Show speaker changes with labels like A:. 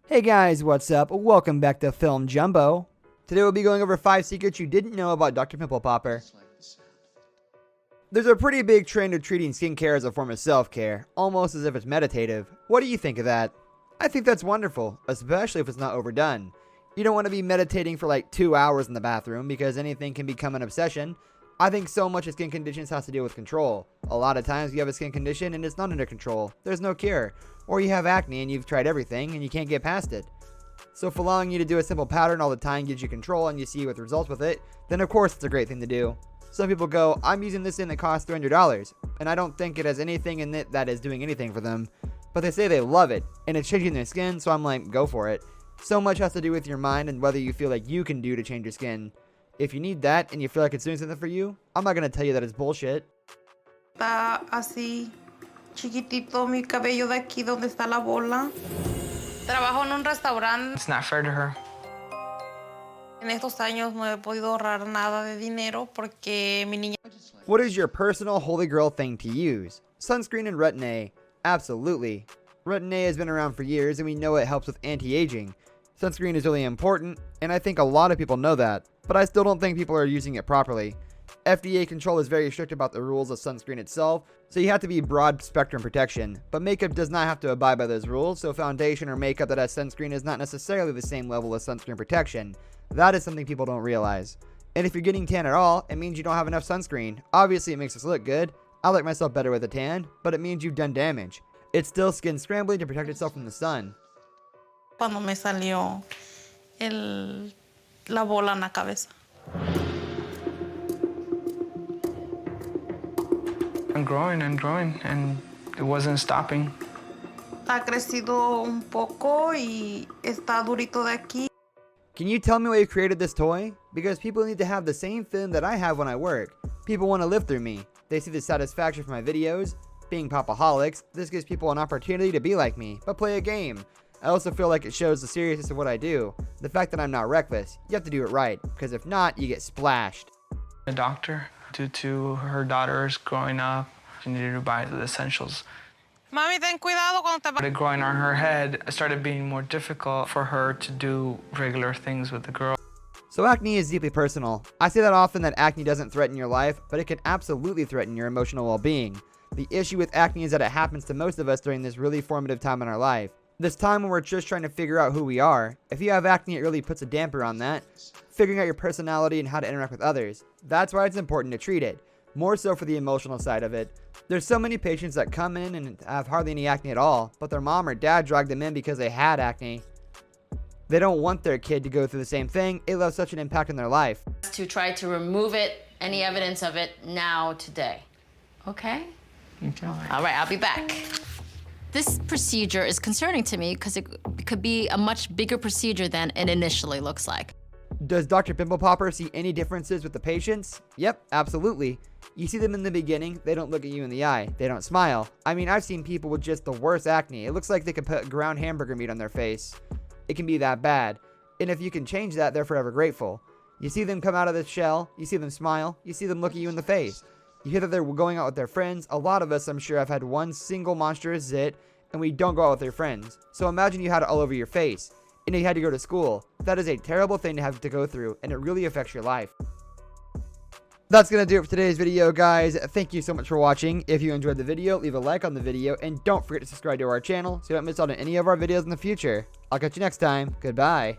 A: Hey guys, what's up? Welcome back to Film Jumbo. Today we'll be going over 5 secrets you didn't know about Dr. Pimple Popper. There's a pretty big trend of treating skincare as a form of self-care, almost as if it's meditative. What do you think of that? I think that's wonderful, especially if it's not overdone. You don't want to be meditating for like 2 hours in the bathroom because anything can become an obsession. I think so much of skin conditions has to deal with control. A lot of times you have a skin condition and it's not under control. There's no cure. Or you have acne and you've tried everything and you can't get past it. So if allowing you to do a simple pattern all the time gives you control and you see with results with it, then of course it's a great thing to do. Some people go, I'm using this in that costs $300, and I don't think it has anything in it that is doing anything for them. But they say they love it, and it's changing their skin, so I'm like, go for it. So much has to do with your mind and whether you feel like you can do to change your skin. If you need that and you feel like it's doing something for you, I'm not going to tell you that it's bullshit.
B: Está así, chiquitito mi cabello de aquí donde está la bola. Trabajo en un restaurante.
C: It's not fair to her.
B: En estos años no he podido ahorrar nada de dinero porque mi niña...
A: What is your personal holy grail thing to use? Sunscreen and Retin-A. Absolutely. Retin-A has been around for years and we know it helps with anti-aging. Sunscreen is really important, and I think a lot of people know that, but I still don't think people are using it properly. FDA control is very strict about the rules of sunscreen itself, so you have to be broad spectrum protection, but makeup does not have to abide by those rules, so foundation or makeup that has sunscreen is not necessarily the same level as sunscreen protection. That is something people don't realize. And if you're getting tan at all, it means you don't have enough sunscreen. Obviously it makes us look good. I like myself better with a tan, but it means you've done damage. It's still skin scrambling to protect itself from the sun.
B: Cuando me salió la bola en la cabeza.
C: And growing, and it wasn't stopping.
B: Ha crecido un poco y está durito de aquí.
A: Can you tell me why you created this toy? Because people need to have the same feeling that I have when I work. People want to live through me. They see the satisfaction from my videos. Being popaholics, this gives people an opportunity to be like me, but play a game. I also feel like it shows the seriousness of what I do. The fact that I'm not reckless. You have to do it right, because if not, you get splashed.
C: A doctor, due to her daughters growing up, she needed to buy the essentials.
B: Mami, ten cuidado cuando te...
C: But growing on her head, it started being more difficult for her to do regular things with the girl.
A: So acne is deeply personal. I say that often that acne doesn't threaten your life, but it can absolutely threaten your emotional well-being. The issue with acne is that it happens to most of us during this really formative time in our life. This time when we're just trying to figure out who we are. If you have acne, it really puts a damper on that. Figuring out your personality and how to interact with others. That's why it's important to treat it. More so for the emotional side of it. There's so many patients that come in and have hardly any acne at all, but their mom or dad dragged them in because they had acne. They don't want their kid to go through the same thing. It left such an impact in their life.
D: To try to remove it, any evidence of it, now, today. Okay?
C: Okay.
D: All right, I'll be back. This procedure is concerning to me because it could be a much bigger procedure than it initially looks like.
A: Does Dr. Pimple Popper see any differences with the patients? Yep, absolutely. You see them in the beginning, they don't look at you in the eye. They don't smile. I mean, I've seen people with just the worst acne. It looks like they could put ground hamburger meat on their face. It can be that bad. And if you can change that, they're forever grateful. You see them come out of the shell, you see them smile, you see them look at you in the face. You hear that they're going out with their friends. A lot of us, I'm sure, have had one single monstrous zit, and we don't go out with our friends. So imagine you had it all over your face, and you had to go to school. That is a terrible thing to have to go through, and it really affects your life. That's going to do it for today's video, guys. Thank you so much for watching. If you enjoyed the video, leave a like on the video, and don't forget to subscribe to our channel so you don't miss out on any of our videos in the future. I'll catch you next time. Goodbye.